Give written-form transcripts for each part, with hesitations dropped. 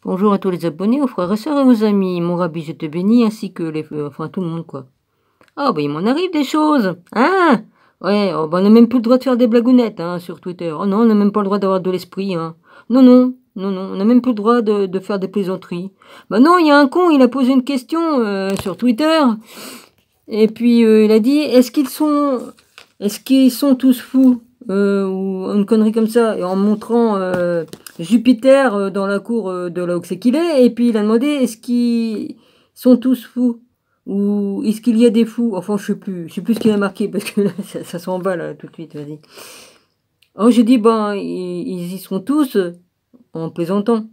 Bonjour à tous les abonnés, aux frères et sœurs et aux amis. Mon rabbi, je te bénis, ainsi que enfin tout le monde, quoi. Ah, bah il m'en arrive des choses, hein. Ouais, oh, bah, on n'a même plus le droit de faire des blagounettes, hein, sur Twitter. Oh non, on n'a même pas le droit d'avoir de l'esprit, hein. Non, non, non, non, on n'a même plus le droit de faire des plaisanteries. Bah non, il y a un con, il a posé une question sur Twitter, et puis il a dit, est-ce qu'ils sont tous fous, ou une connerie comme ça, et en montrant Jupiter dans la cour de là où c'est qu'il est, et puis il a demandé, est-ce qu'ils sont tous fous, ou est-ce qu'il y a des fous? Enfin, je sais plus ce qu'il a marqué, parce que là, ça s'en va, là, tout de suite, vas-y. Alors j'ai dit, ben, ils y sont tous, en plaisantant.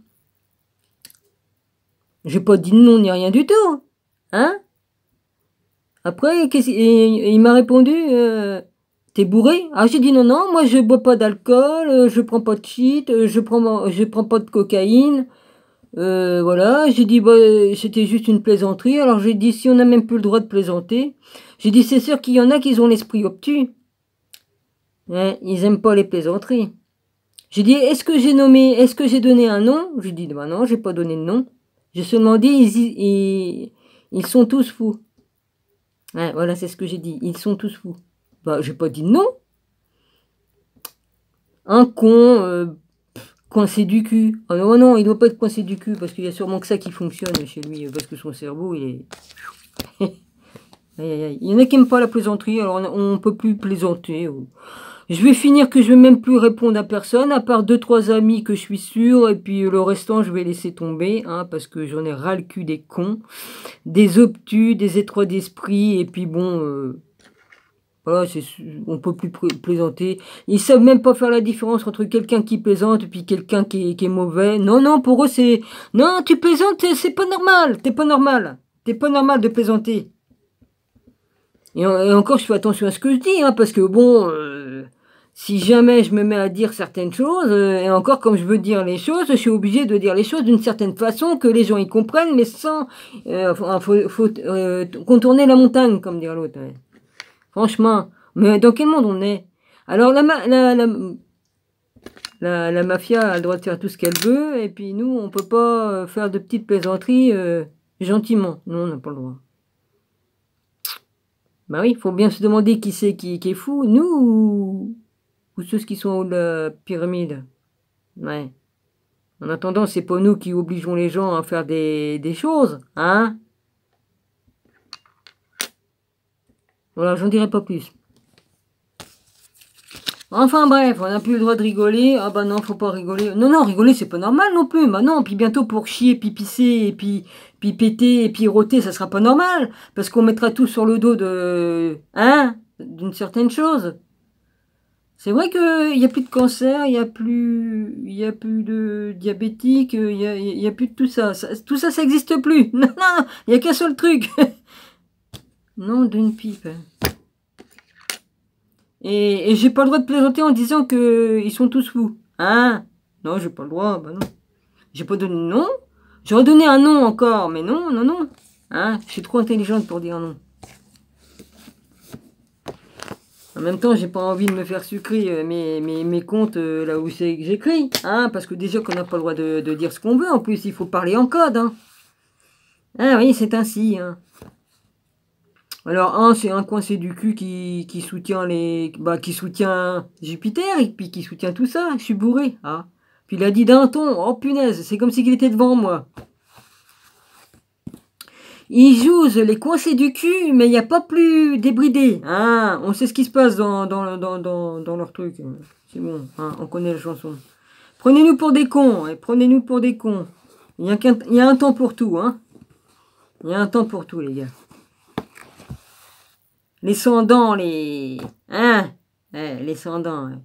J'ai pas dit non, ni rien du tout, hein. Après, il m'a répondu, t'es bourré? Ah, j'ai dit non, non, moi je bois pas d'alcool, je prends pas de shit, je prends pas de cocaïne. Voilà, j'ai dit bah, c'était juste une plaisanterie. Alors j'ai dit si on n'a même plus le droit de plaisanter, j'ai dit c'est sûr qu'il y en a qui ont l'esprit obtus. Ouais, ils aiment pas les plaisanteries. J'ai dit est-ce que j'ai donné un nom? J'ai dit bah non, j'ai pas donné de nom. J'ai seulement dit ils sont tous fous. Ouais, voilà, c'est ce que j'ai dit. Ils sont tous fous. Bah, j'ai pas dit non. Un con, coincé du cul. Ah non, non, il doit pas être coincé du cul, parce qu'il y a sûrement que ça qui fonctionne chez lui, parce que son cerveau, il est... Aïe, aïe, aïe. Il y en a qui n'aiment pas la plaisanterie, alors on peut plus plaisanter. Je vais finir que je vais même plus répondre à personne, à part 2-3 amis que je suis sûr, et puis le restant, je vais laisser tomber, hein, parce que j'en ai ras le cul des cons, des obtus, des étroits d'esprit, et puis bon... Voilà, on peut plus plaisanter. Ils savent même pas faire la différence entre quelqu'un qui plaisante et puis quelqu'un qui est mauvais. Non, non, pour eux c'est... Non, tu plaisantes, c'est pas normal. T'es pas normal. T'es pas normal de plaisanter. Et encore, je fais attention à ce que je dis, hein, parce que bon... si jamais je me mets à dire certaines choses, et encore comme je veux dire les choses, je suis obligé de dire les choses d'une certaine façon que les gens y comprennent, mais sans... faut contourner la montagne, comme dire l'autre. Ouais. Franchement, mais dans quel monde on est? Alors la mafia a le droit de faire tout ce qu'elle veut, et puis nous, on peut pas faire de petites plaisanteries gentiment. Non, on n'a pas le droit. Bah oui, il faut bien se demander qui c'est qui est fou, nous ou ceux qui sont au haut de la pyramide. Ouais. En attendant, c'est pas nous qui obligeons les gens à faire des choses, hein? Voilà, j'en dirai pas plus. Enfin bref, on n'a plus le droit de rigoler. Ah bah non, faut pas rigoler. Non, non, rigoler, c'est pas normal non plus. Bah non, puis bientôt pour chier, puis pisser, et puis péter, et puis rôter, ça sera pas normal. Parce qu'on mettra tout sur le dos de... Hein? D'une certaine chose. C'est vrai qu'il n'y a plus de cancer, il y a plus de diabétique, il y a plus de tout ça. Tout ça, ça n'existe plus. Non, non, il n'y a qu'un seul truc. Non, d'une pipe. Et j'ai pas le droit de plaisanter en disant que ils sont tous fous. Hein? Non, j'ai pas le droit, bah non. J'ai pas donné de nom. J'aurais donné un nom encore, mais non, non, non. Hein? Je suis trop intelligente pour dire non. En même temps, j'ai pas envie de me faire sucrer mes comptes là où c'est que j'écris. Hein? Parce que déjà qu'on n'a pas le droit de dire ce qu'on veut. En plus, il faut parler en code. Hein? Ah oui, c'est ainsi. Hein? Alors, c'est un coincé du cul qui soutient qui soutient Jupiter, et puis qui soutient tout ça. Je suis bourré. Ah. Puis il a dit d'un ton, oh punaise, c'est comme s'il était devant moi. Ils jouent les coincés du cul, mais il n'y a pas plus débridé. Hein, on sait ce qui se passe dans leur truc. C'est bon, hein, on connaît la chanson. Prenez-nous pour des cons, et prenez-nous pour des cons. Il y a un temps pour tout, hein. Il y a un temps pour tout, les gars. Les sans-dents, les... Hein? Les sans-dents. Hein.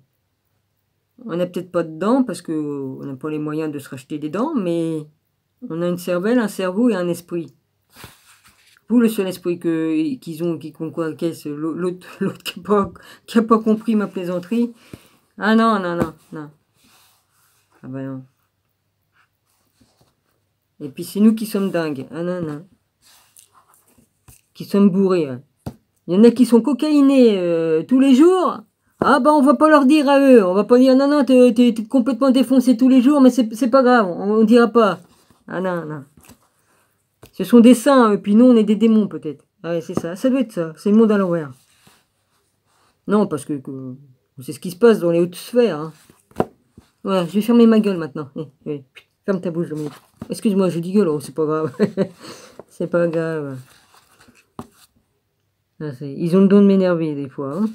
On n'a peut-être pas de dents, parce qu'on n'a pas les moyens de se racheter des dents, mais on a une cervelle, un cerveau et un esprit. Vous, le seul esprit qu'ils ont, qui conquête, l'autre qui a pas compris ma plaisanterie. Ah non, non, non, non. Ah bah non. Et puis c'est nous qui sommes dingues. Ah non, non. Qui sommes bourrés. Hein. Il y en a qui sont cocaïnés tous les jours. Ah bah on va pas leur dire à eux. On va pas dire non, non, t'es complètement défoncé tous les jours, mais c'est pas grave. On dira pas. Ah non, non. Ce sont des saints, puis nous, on est des démons, peut-être. Ah ouais, c'est ça. Ça doit être ça. C'est le monde à l'envers. Non, parce que c'est ce qui se passe dans les hautes sphères. Hein. Voilà, je vais fermer ma gueule maintenant. Ferme ta bouche, Dominique. Excuse-moi, je dis gueule, oh, c'est pas grave. C'est pas grave. Ah, ils ont le don de m'énerver, des fois. Hein.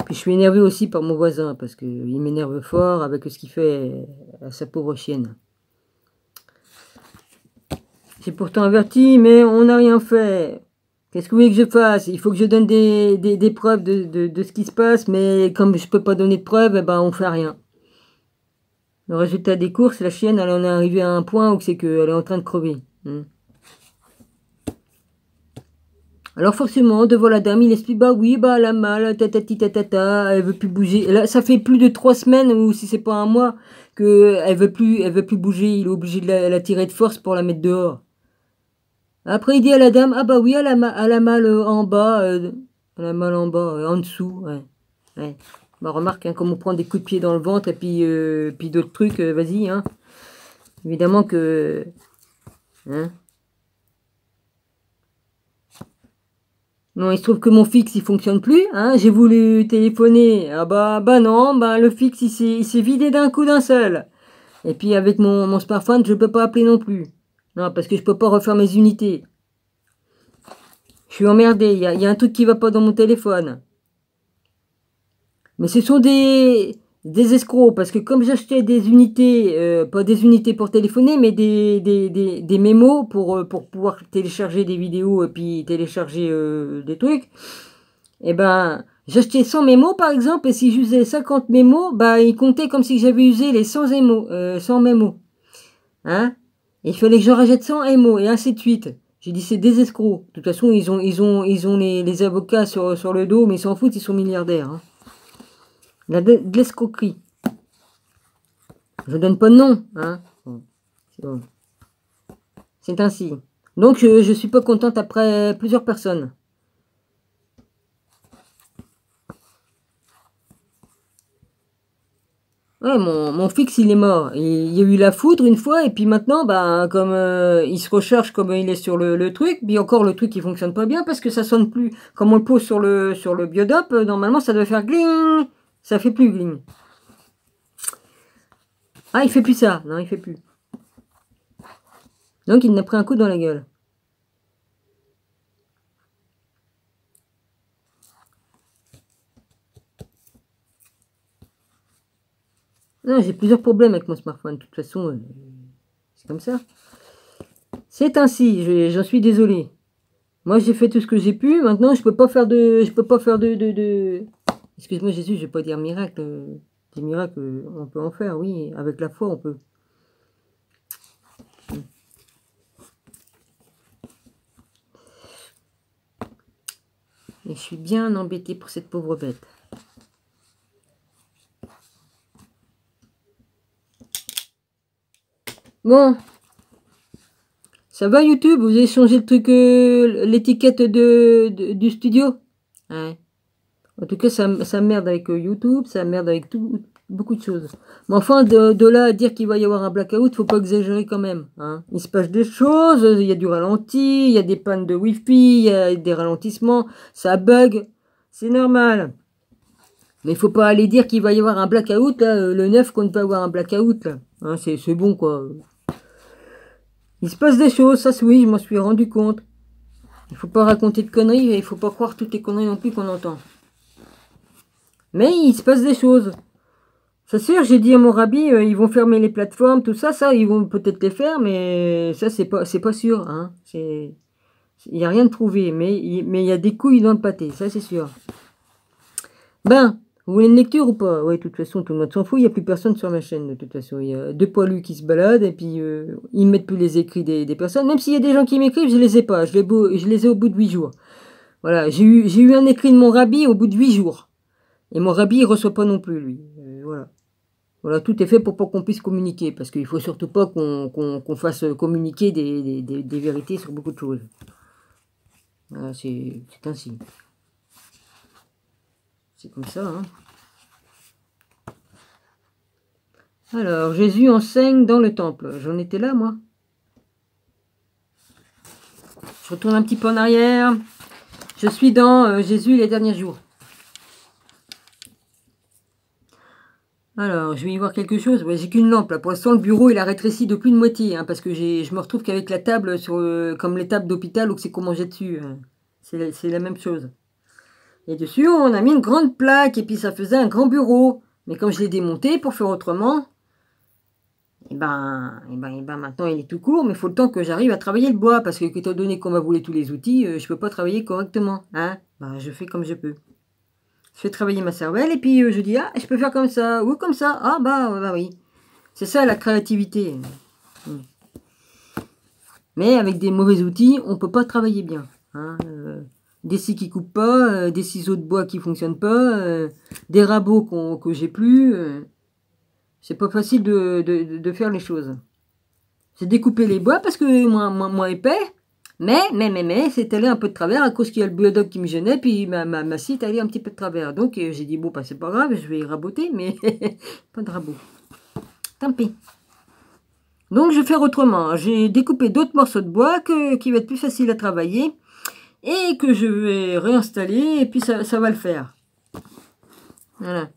Puis je suis énervé aussi par mon voisin, parce qu'il m'énerve fort avec ce qu'il fait à sa pauvre chienne. J'ai pourtant averti, mais on n'a rien fait. Qu'est-ce que vous voulez que je fasse? Il faut que je donne des preuves de ce qui se passe, mais comme je peux pas donner de preuves, eh ben on fait rien. Le résultat des courses, la chienne, elle en est arrivée à un point où c'est qu'elle est en train de crever. Alors forcément, devant la dame, il explique, bah oui, bah elle a mal, tatata, elle veut plus bouger. Là, ça fait plus de 3 semaines, ou si c'est pas un mois, que elle veut plus bouger. Il est obligé de la tirer de force pour la mettre dehors. Après, il dit à la dame, ah bah oui, elle a mal en bas, elle a mal en bas, en dessous, ouais. Ouais. Bah remarque, hein, comme on prend des coups de pied dans le ventre, et puis d'autres trucs, vas-y, hein. Évidemment que... Hein. Non, il se trouve que mon fixe, il fonctionne plus, hein. J'ai voulu téléphoner, ah bah non, bah le fixe, il s'est vidé d'un coup d'un seul. Et puis avec mon smartphone, je peux pas appeler non plus. Non, parce que je peux pas refaire mes unités. Je suis emmerdé, il y a un truc qui va pas dans mon téléphone. Mais ce sont des escrocs, parce que comme j'achetais des unités, pas des unités pour téléphoner, mais des mémos pour pouvoir télécharger des vidéos et puis télécharger des trucs, et ben j'achetais 100 mémos par exemple, et si j'usais 50 mémos, bah il comptait comme si j'avais usé les 100 mémos. 100 mémos. Hein? Et il fallait que je rachète 100 mémos, et ainsi de suite. J'ai dit c'est des escrocs. De toute façon, ils ont les avocats sur le dos, mais ils s'en foutent, ils sont milliardaires. Hein. De l'escroquerie. Je donne pas de nom, hein. Bon. C'est ainsi. Donc je suis pas contente après plusieurs personnes. Ouais, mon fixe il est mort. Il y a eu la foudre une fois et puis maintenant, bah comme il se recharge comme il est sur le truc, puis encore le truc il fonctionne pas bien parce que ça sonne plus. Comme on le pose sur le biodop, normalement ça doit faire gling. Ça fait plus gling. Ah, il fait plus ça. Non, il fait plus. Donc il en a pris un coup dans la gueule. Non, j'ai plusieurs problèmes avec mon smartphone. De toute façon, c'est comme ça. C'est ainsi. J'en suis désolé. Moi, j'ai fait tout ce que j'ai pu. Maintenant, je peux pas faire de... Excuse-moi, Jésus, je vais pas dire miracle. Des miracles, on peut en faire, oui. Avec la foi, on peut. Et je suis bien embêté pour cette pauvre bête. Bon. Ça va, YouTube? Vous avez changé le truc, l'étiquette du studio? Ouais. En tout cas, ça merde avec YouTube, ça merde avec beaucoup de choses. Mais enfin, de là à dire qu'il va y avoir un blackout, faut pas exagérer quand même. Hein. Il se passe des choses, il y a du ralenti, il y a des pannes de Wi-Fi, il y a des ralentissements, ça bug, c'est normal. Mais il faut pas aller dire qu'il va y avoir un blackout, là, le 9 qu'on ne peut avoir un blackout. Là. Hein, c'est bon, quoi. Il se passe des choses, ça oui, je m'en suis rendu compte. Il faut pas raconter de conneries, et il faut pas croire toutes les conneries non plus qu'on entend. Mais il se passe des choses. C'est sûr, j'ai dit à mon rabbi, ils vont fermer les plateformes, tout ça, ils vont peut-être les faire, mais ça, c'est pas sûr. Hein. Il n'y a rien de prouvé, mais il y a des couilles dans le pâté, ça c'est sûr. Ben, vous voulez une lecture ou pas? Oui, de toute façon, tout le monde s'en fout, il n'y a plus personne sur ma chaîne, de toute façon. Il y a 2 poilus qui se baladent, et puis ils ne mettent plus les écrits des personnes. Même s'il y a des gens qui m'écrivent, je les ai pas, je les ai au bout de 8 jours. Voilà, j'ai eu un écrit de mon rabbi au bout de 8 jours. Et mon rabbi, il reçoit pas non plus, lui. Voilà. Voilà, tout est fait pour pas qu'on puisse communiquer, parce qu'il faut surtout pas qu'on fasse communiquer des vérités sur beaucoup de choses. Voilà, c'est ainsi. C'est comme ça, hein. Alors, Jésus enseigne dans le temple. J'en étais là, moi. Je retourne un petit peu en arrière. Je suis dans Jésus les derniers jours. Alors, je vais y voir quelque chose. Ouais, j'ai qu'une lampe là. Pour l'instant, le bureau il a rétréci de plus de moitié, hein, parce que je me retrouve qu'avec la table sur comme les tables d'hôpital où c'est qu'on mangeait dessus. C'est la même chose. Et dessus, on a mis une grande plaque et puis ça faisait un grand bureau. Mais comme je l'ai démonté pour faire autrement, et ben, maintenant il est tout court, mais il faut le temps que j'arrive à travailler le bois parce que étant donné qu'on m'a volé tous les outils, je peux pas travailler correctement. Hein, ben, je fais comme je peux. Je fais travailler ma cervelle et puis je dis ah je peux faire comme ça ou comme ça. Ah bah oui. C'est ça la créativité. Mais avec des mauvais outils, on peut pas travailler bien. Hein. Des scies qui coupent pas, des ciseaux de bois qui fonctionnent pas, des rabots que j'ai plus. C'est pas facile de faire les choses. J'ai découpé les bois parce que moins épais. Mais, c'est allé un peu de travers à cause qu'il y a le bulldog qui me gênait, puis ma scie est allée un petit peu de travers. Donc j'ai dit, bon, bah, c'est pas grave, je vais raboter, mais pas de rabot. Tant pis. Donc je vais faire autrement. J'ai découpé d'autres morceaux de bois qui va être plus facile à travailler et que je vais réinstaller et puis ça va le faire. Voilà.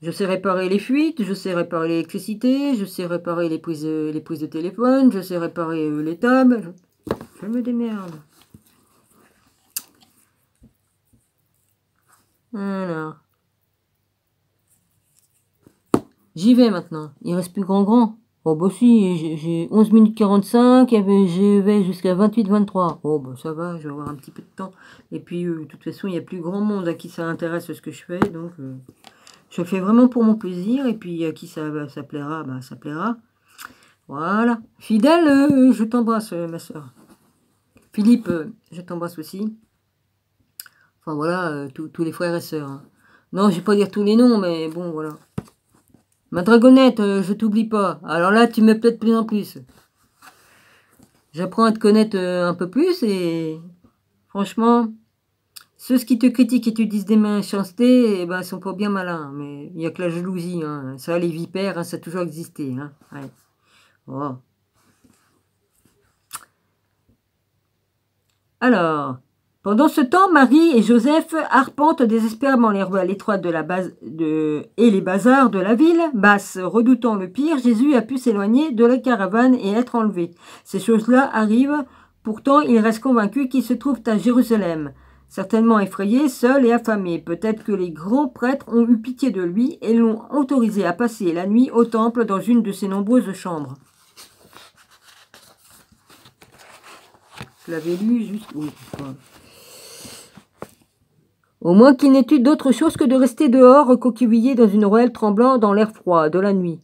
Je sais réparer les fuites, je sais réparer l'électricité, je sais réparer les prises de téléphone, je sais réparer les tables. Je me démerde. Voilà. J'y vais maintenant. Il reste plus grand. Oh bah si, j'ai 11 minutes 45, je vais jusqu'à 28-23. Oh bah ça va, je vais avoir un petit peu de temps. Et puis de toute façon, il n'y a plus grand monde à qui ça intéresse ce que je fais. Donc je le fais vraiment pour mon plaisir. Et puis à qui ça plaira, bah ça plaira. Voilà. Fidèle, je t'embrasse ma soeur. Philippe, je t'embrasse aussi. Enfin voilà, tous les frères et sœurs. Hein. Non, je vais pas dire tous les noms, mais bon, voilà. Ma dragonnette, je t'oublie pas. Alors là, tu me plais de plus en plus. J'apprends à te connaître un peu plus et franchement, ceux qui te critiquent et te disent des méchancetés, eh ben, sont pas bien malins. Mais il n'y a que la jalousie. Hein. Ça, les vipères, hein, ça a toujours existé. Hein. Ouais. Oh. Alors, pendant ce temps, Marie et Joseph arpentent désespérément les rues à l'étroite et les bazars de la ville basse. Redoutant le pire, Jésus a pu s'éloigner de la caravane et être enlevé. Ces choses-là arrivent, pourtant il reste convaincu qu'ils se trouvent à Jérusalem. Certainement effrayé, seul et affamé. Peut-être que les grands prêtres ont eu pitié de lui et l'ont autorisé à passer la nuit au temple dans une de ses nombreuses chambres. Je l'avais lu juste... Oui, au moins qu'il n'ait eu d'autre chose que de rester dehors, recoquillé dans une ruelle tremblant dans l'air froid de la nuit.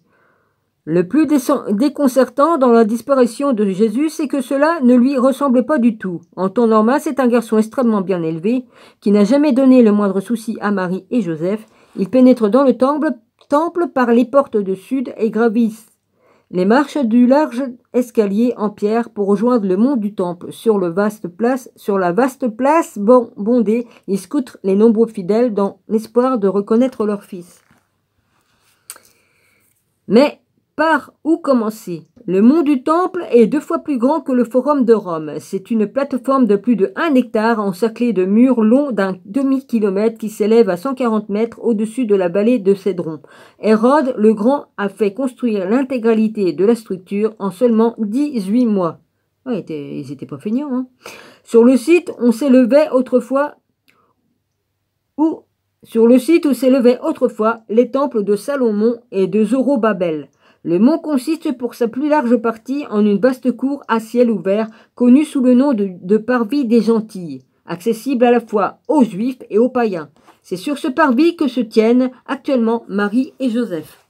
Le plus déconcertant dans la disparition de Jésus, c'est que cela ne lui ressemble pas du tout. En temps normal, c'est un garçon extrêmement bien élevé, qui n'a jamais donné le moindre souci à Marie et Joseph. Il pénètre dans le temple par les portes de sud et gravisse les marches du large escalier en pierre pour rejoindre le mont du temple. Sur la vaste place bondée, ils scrutent les nombreux fidèles dans l'espoir de reconnaître leur fils. Mais par où commencer? Le mont du Temple est 2 fois plus grand que le Forum de Rome. C'est une plateforme de plus de 1 hectare encerclée de murs longs d'un demi-kilomètre qui s'élève à 140 mètres au-dessus de la vallée de Cédron. Hérode le Grand a fait construire l'intégralité de la structure en seulement 18 mois. Ouais, ils étaient pas feignants. Hein. Sur le site où s'élevaient autrefois les temples de Salomon et de Zorobabel. Le mont consiste pour sa plus large partie en une vaste cour à ciel ouvert, connue sous le nom de parvis des Gentilles, accessible à la fois aux Juifs et aux païens. C'est sur ce parvis que se tiennent actuellement Marie et Joseph.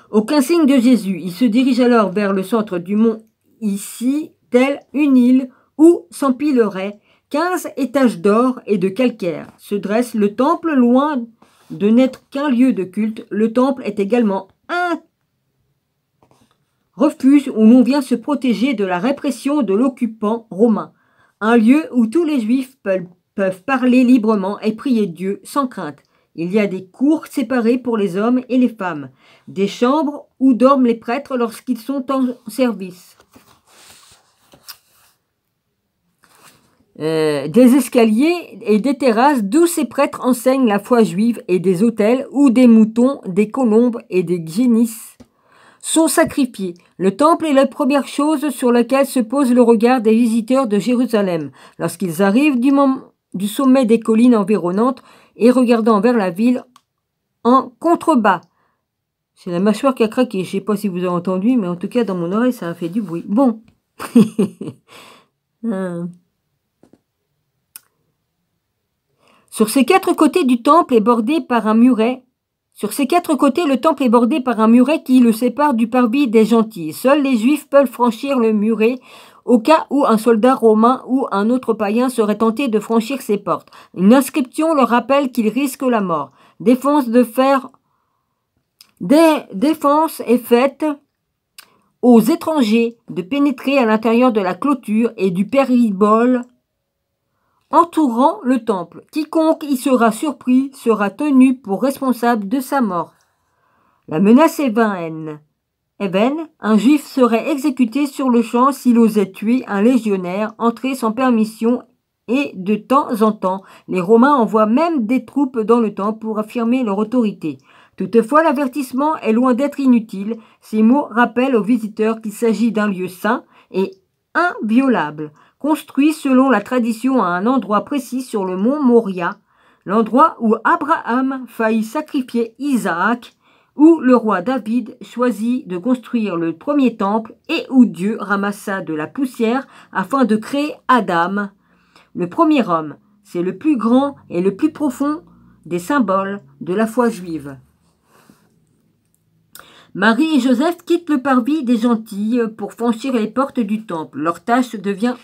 Aucun signe de Jésus. Il se dirige alors vers le centre du mont, ici, telle une île où s'empileraient 15 étages d'or et de calcaire. Se dresse le temple loin de n'être qu'un lieu de culte. Le temple est également un refuge où l'on vient se protéger de la répression de l'occupant romain. Un lieu où tous les juifs peuvent parler librement et prier Dieu sans crainte. Il y a des cours séparées pour les hommes et les femmes, des chambres où dorment les prêtres lorsqu'ils sont en service. Des escaliers et des terrasses d'où ces prêtres enseignent la foi juive et des autels où des moutons, des colombes et des génisses sont sacrifiés. Le temple est la première chose sur laquelle se pose le regard des visiteurs de Jérusalem lorsqu'ils arrivent du sommet des collines environnantes et regardant vers la ville en contrebas. C'est la mâchoire qui a craqué. Je ne sais pas si vous avez entendu, mais en tout cas dans mon oreille ça a fait du bruit. Bon. Sur ces quatre côtés du temple est bordé par un muret. Sur ces quatre côtés, le temple est bordé par un muret qui le sépare du parvis des gentils. Seuls les Juifs peuvent franchir le muret au cas où un soldat romain ou un autre païen serait tenté de franchir ces portes. Une inscription leur rappelle qu'ils risquent la mort. Défense est faite aux étrangers de pénétrer à l'intérieur de la clôture et du péribole entourant le temple. Quiconque y sera surpris sera tenu pour responsable de sa mort. La menace est vaine. Un juif serait exécuté sur le champ s'il osait tuer un légionnaire entré sans permission et de temps en temps, les Romains envoient même des troupes dans le temple pour affirmer leur autorité. Toutefois, l'avertissement est loin d'être inutile. Ces mots rappellent aux visiteurs qu'il s'agit d'un lieu saint et inviolable, construit selon la tradition à un endroit précis sur le mont Moria, l'endroit où Abraham faillit sacrifier Isaac, où le roi David choisit de construire le premier temple et où Dieu ramassa de la poussière afin de créer Adam, le premier homme. C'est le plus grand et le plus profond des symboles de la foi juive. Marie et Joseph quittent le parvis des gentils pour franchir les portes du temple. Leur tâche devient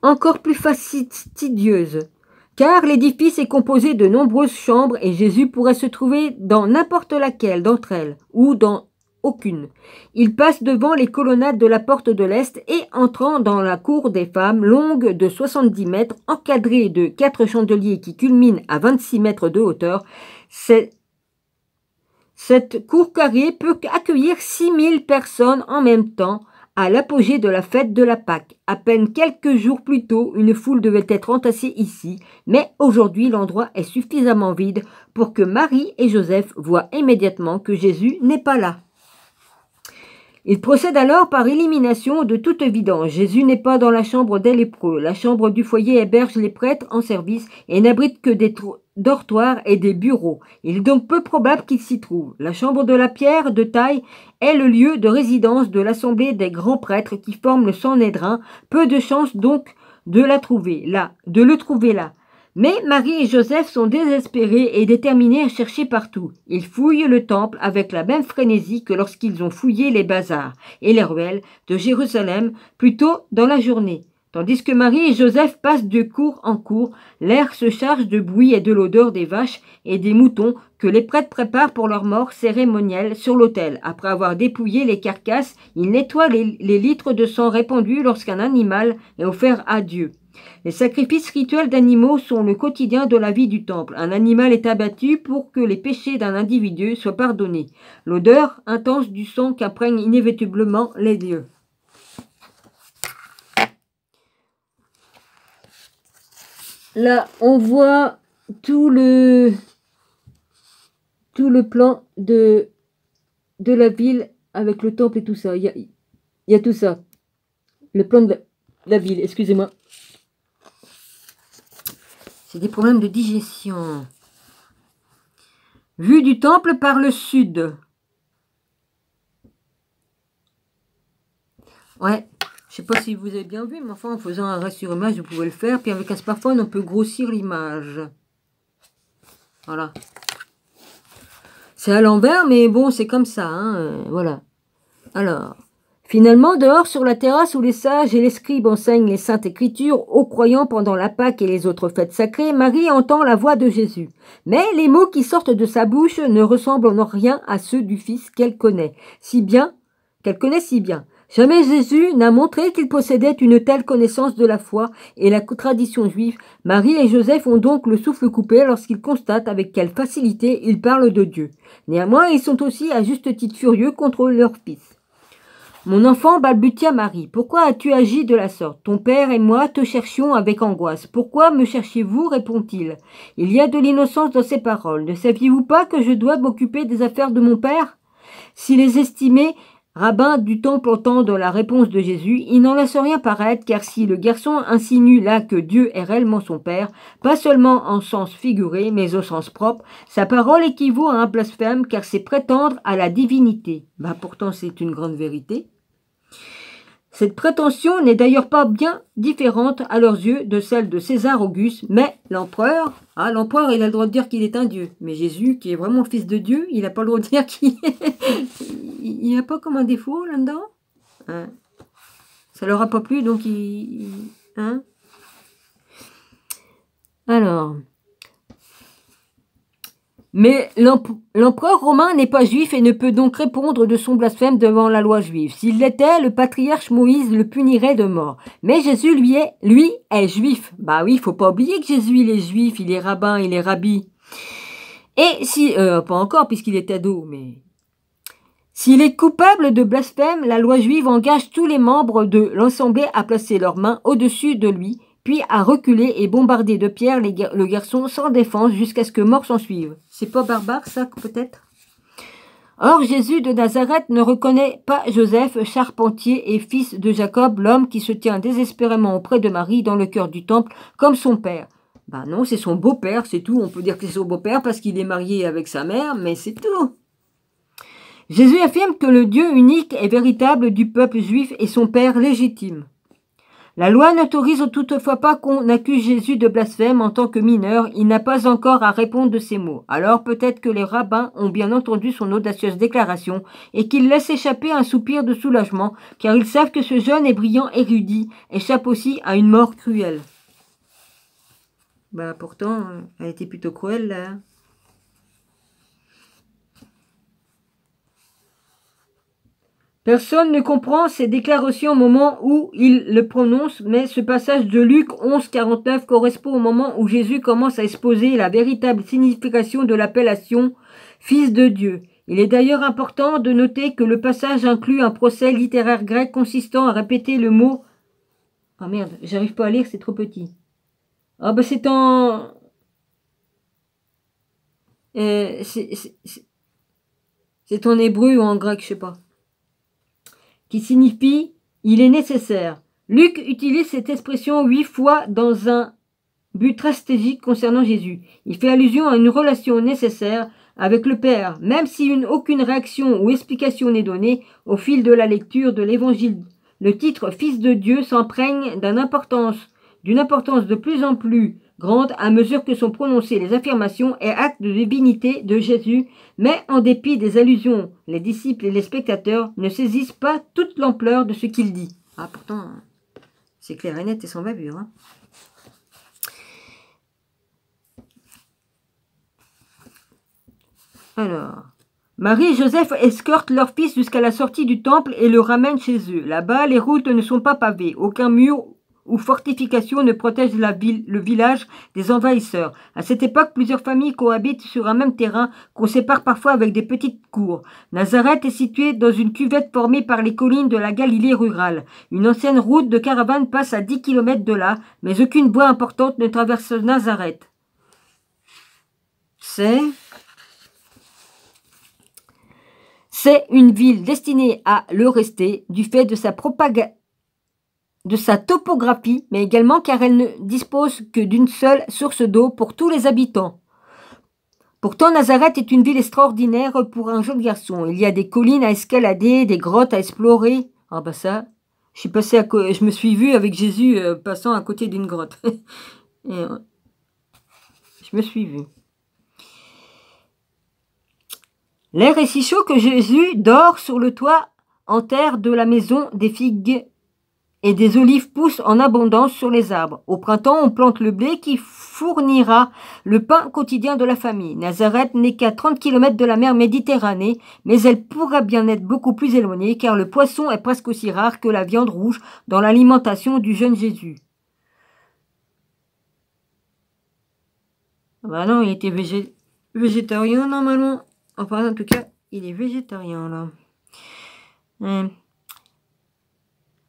encore plus fastidieuse, car l'édifice est composé de nombreuses chambres et Jésus pourrait se trouver dans n'importe laquelle d'entre elles, ou dans aucune. Il passe devant les colonnades de la porte de l'Est et entrant dans la cour des femmes, longue de 70 mètres, encadrée de 4 chandeliers qui culminent à 26 mètres de hauteur, cette cour carrée peut accueillir 6000 personnes en même temps à l'apogée de la fête de la Pâque. À peine quelques jours plus tôt, une foule devait être entassée ici, mais aujourd'hui l'endroit est suffisamment vide pour que Marie et Joseph voient immédiatement que Jésus n'est pas là. Il procède alors par élimination de toute évidence. Jésus n'est pas dans la chambre des lépreux. La chambre du foyer héberge les prêtres en service et n'abrite que des dortoirs et des bureaux. Il est donc peu probable qu'il s'y trouve. La chambre de la pierre de taille est le lieu de résidence de l'assemblée des grands prêtres qui forment le Sanhédrin. Peu de chance donc de le trouver là. Mais Marie et Joseph sont désespérés et déterminés à chercher partout. Ils fouillent le temple avec la même frénésie que lorsqu'ils ont fouillé les bazars et les ruelles de Jérusalem plus tôt dans la journée. Tandis que Marie et Joseph passent de cour en cour, l'air se charge de bruit et de l'odeur des vaches et des moutons que les prêtres préparent pour leur mort cérémonielle sur l'autel. Après avoir dépouillé les carcasses, ils nettoient les litres de sang répandus lorsqu'un animal est offert à Dieu. Les sacrifices rituels d'animaux sont le quotidien de la vie du temple. Un animal est abattu pour que les péchés d'un individu soient pardonnés. L'odeur intense du sang qu'imprègne inévitablement les lieux. Là, on voit tout le plan de la ville avec le temple et tout ça. Il y a tout ça. Le plan de la ville, excusez-moi. C'est des problèmes de digestion. Vue du temple par le sud. Ouais, je sais pas si vous avez bien vu, mais enfin en faisant un reste sur image, vous pouvez le faire. Puis avec un smartphone, on peut grossir l'image. Voilà. C'est à l'envers, mais bon, c'est comme ça. Hein, voilà. Alors, finalement, dehors sur la terrasse où les sages et les scribes enseignent les saintes écritures aux croyants pendant la Pâque et les autres fêtes sacrées, Marie entend la voix de Jésus. Mais les mots qui sortent de sa bouche ne ressemblent en rien à ceux du Fils qu'elle connaît si bien. Jamais Jésus n'a montré qu'il possédait une telle connaissance de la foi et la tradition juive. Marie et Joseph ont donc le souffle coupé lorsqu'ils constatent avec quelle facilité ils parlent de Dieu. Néanmoins, ils sont aussi à juste titre furieux contre leur fils. Mon enfant, balbutia Marie, pourquoi as-tu agi de la sorte? Ton père et moi te cherchions avec angoisse. Pourquoi me cherchiez-vous? Répond-il. Il y a de l'innocence dans ces paroles. Ne saviez-vous pas que je dois m'occuper des affaires de mon père? Si les estimés rabbins du temple entendent la réponse de Jésus, ils n'en laissent rien paraître, car si le garçon insinue là que Dieu est réellement son père, pas seulement en sens figuré, mais au sens propre, sa parole équivaut à un blasphème, car c'est prétendre à la divinité. Pourtant c'est une grande vérité. Cette prétention n'est d'ailleurs pas bien différente à leurs yeux de celle de César Auguste, mais l'empereur, l'empereur il a le droit de dire qu'il est un dieu, mais Jésus qui est vraiment fils de Dieu, il n'a pas le droit de dire qu'il il n'y a pas comme un défaut là-dedans, hein. Ça leur a pas plu donc hein. Alors... Mais l'empereur romain n'est pas juif et ne peut donc répondre de son blasphème devant la loi juive. S'il l'était, le patriarche Moïse le punirait de mort. Mais Jésus, lui, est juif. Bah oui, faut pas oublier que Jésus, il est juif, il est rabbin, il est rabbi. Et si, pas encore puisqu'il est ado, mais... S'il est coupable de blasphème, la loi juive engage tous les membres de l'assemblée à placer leurs mains au-dessus de lui, puis à reculer et bombarder de pierres le garçon sans défense jusqu'à ce que mort s'en suive. C'est pas barbare, ça, peut-être? Or, Jésus de Nazareth ne reconnaît pas Joseph, charpentier et fils de Jacob, l'homme qui se tient désespérément auprès de Marie dans le cœur du temple, comme son père. Non, c'est son beau-père, c'est tout. On peut dire que c'est son beau-père parce qu'il est marié avec sa mère, mais c'est tout. Jésus affirme que le Dieu unique et véritable du peuple juif est son père légitime. La loi n'autorise toutefois pas qu'on accuse Jésus de blasphème en tant que mineur, il n'a pas encore à répondre de ces mots. Alors peut-être que les rabbins ont bien entendu son audacieuse déclaration et qu'ils laissent échapper un soupir de soulagement, car ils savent que ce jeune et brillant érudit échappe aussi à une mort cruelle. Pourtant, elle était plutôt cruelle là. Personne ne comprend ces déclarations au moment où il le prononce, mais ce passage de Luc 11, 49 correspond au moment où Jésus commence à exposer la véritable signification de l'appellation « Fils de Dieu ». Il est d'ailleurs important de noter que le passage inclut un procès littéraire grec consistant à répéter le mot... Ah merde, j'arrive pas à lire, c'est trop petit. C'est en... c'est en hébreu ou en grec, je sais pas. Qui signifie « il est nécessaire ». Luc utilise cette expression 8 fois dans un but stratégique concernant Jésus. Il fait allusion à une relation nécessaire avec le Père, même si aucune réaction ou explication n'est donnée au fil de la lecture de l'Évangile. Le titre « Fils de Dieu » s'imprègne d'une importance de plus en plus grande à mesure que sont prononcées les affirmations et actes de divinité de Jésus, mais en dépit des allusions, les disciples et les spectateurs ne saisissent pas toute l'ampleur de ce qu'il dit. Pourtant, c'est clair et net et sans bavure. Alors, Marie et Joseph escortent leur fils jusqu'à la sortie du temple et le ramènent chez eux. Là-bas, les routes ne sont pas pavées, aucun mur ou fortification ne protège le village des envahisseurs. À cette époque, plusieurs familles cohabitent sur un même terrain qu'on sépare parfois avec des petites cours. Nazareth est située dans une cuvette formée par les collines de la Galilée rurale. Une ancienne route de caravane passe à 10 km de là, mais aucune voie importante ne traverse Nazareth. C'est une ville destinée à le rester du fait de sa topographie, mais également car elle ne dispose que d'une seule source d'eau pour tous les habitants. Pourtant, Nazareth est une ville extraordinaire pour un jeune garçon. Il y a des collines à escalader, des grottes à explorer. Ça, je me suis vue avec Jésus passant à côté d'une grotte. Je me suis vue. L'air est si chaud que Jésus dort sur le toit en terre de la maison des figues et des olives poussent en abondance sur les arbres. Au printemps, on plante le blé qui fournira le pain quotidien de la famille. Nazareth n'est qu'à 30 km de la mer Méditerranée, mais elle pourrait bien être beaucoup plus éloignée car le poisson est presque aussi rare que la viande rouge dans l'alimentation du jeune Jésus. Bah non, il était végétarien normalement. Enfin, en tout cas, il est végétarien là.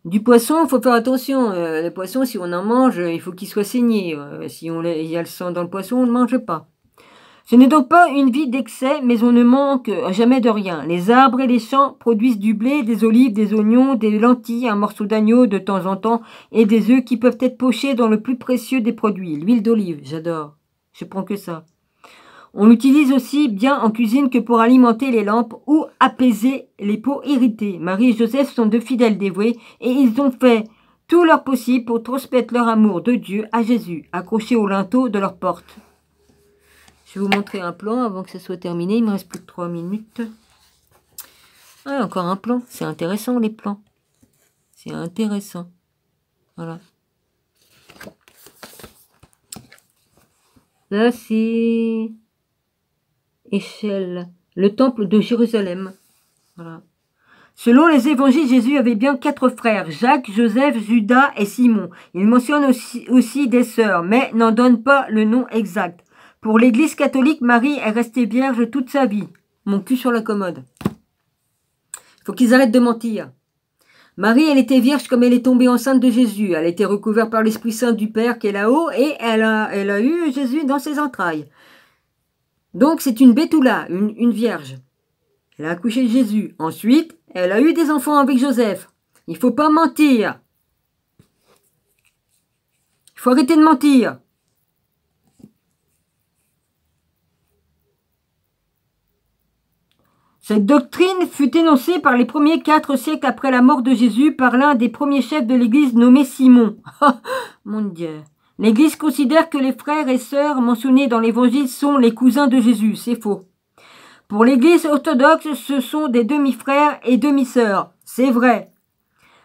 Du poisson, il faut faire attention. Le poisson, si on en mange, il faut qu'il soit saigné. Si il y a le sang dans le poisson, on ne le mange pas. Ce n'est donc pas une vie d'excès, mais on ne manque jamais de rien. Les arbres et les champs produisent du blé, des olives, des oignons, des lentilles, un morceau d'agneau de temps en temps, et des œufs qui peuvent être pochés dans le plus précieux des produits, l'huile d'olive. J'adore. Je prends que ça. On l'utilise aussi bien en cuisine que pour alimenter les lampes ou apaiser les peaux irritées. Marie et Joseph sont deux fidèles dévoués et ils ont fait tout leur possible pour transmettre leur amour de Dieu à Jésus, accroché au linteau de leur porte. Je vais vous montrer un plan avant que ça soit terminé. Il me reste plus que 3 minutes. Ah, encore un plan. C'est intéressant les plans. C'est intéressant. Voilà. Là, c'est... échelle, le temple de Jérusalem. Voilà. Selon les évangiles, Jésus avait bien 4 frères, Jacques, Joseph, Judas et Simon. Il mentionne aussi des sœurs, mais n'en donne pas le nom exact. Pour l'Église catholique, Marie est restée vierge toute sa vie. Mon cul sur la commode. Il faut qu'ils arrêtent de mentir. Marie, elle était vierge comme elle est tombée enceinte de Jésus. Elle était recouverte par l'Esprit Saint du Père qui est là-haut et elle a eu Jésus dans ses entrailles. Donc, c'est une bétoula, une vierge. Elle a accouché de Jésus. Ensuite, elle a eu des enfants avec Joseph. Il ne faut pas mentir. Il faut arrêter de mentir. Cette doctrine fut énoncée par les premiers 4 siècles après la mort de Jésus par l'un des premiers chefs de l'Église nommé Simon. Mon Dieu. L'Église considère que les frères et sœurs mentionnés dans l'Évangile sont les cousins de Jésus. C'est faux. Pour l'Église orthodoxe, ce sont des demi-frères et demi-sœurs. C'est vrai.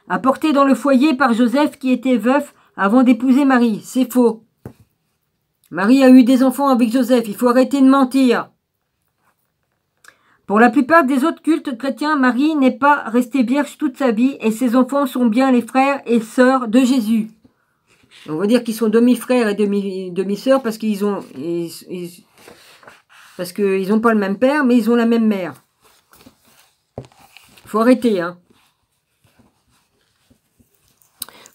Apportés dans le foyer par Joseph qui était veuf avant d'épouser Marie. C'est faux. Marie a eu des enfants avec Joseph. Il faut arrêter de mentir. Pour la plupart des autres cultes chrétiens, Marie n'est pas restée vierge toute sa vie et ses enfants sont bien les frères et sœurs de Jésus. On va dire qu'ils sont demi-frères et demi-sœurs parce qu'ils ont... Parce qu'ils n'ont pas le même père, mais ils ont la même mère. Il faut arrêter, hein.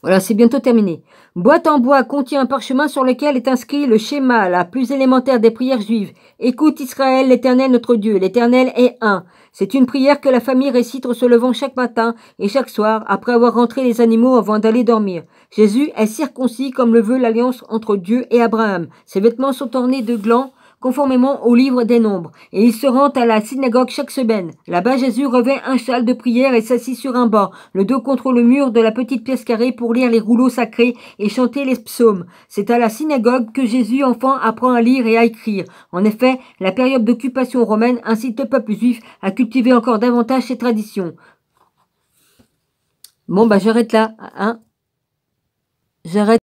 Voilà, c'est bientôt terminé. Boîte en bois contient un parchemin sur lequel est inscrit le schéma, la plus élémentaire des prières juives. Écoute Israël, l'Éternel notre Dieu, l'Éternel est un. C'est une prière que la famille récite en se levant chaque matin et chaque soir, après avoir rentré les animaux avant d'aller dormir. Jésus est circoncis comme le veut l'alliance entre Dieu et Abraham. Ses vêtements sont ornés de glands, conformément au livre des Nombres, et il se rend à la synagogue chaque semaine. Là-bas, Jésus revêt un châle de prière et s'assit sur un banc, le dos contre le mur de la petite pièce carrée pour lire les rouleaux sacrés et chanter les psaumes. C'est à la synagogue que Jésus, enfant, apprend à lire et à écrire. En effet, la période d'occupation romaine incite le peuple juif à cultiver encore davantage ses traditions. Bon, bah j'arrête là, hein. J'arrête.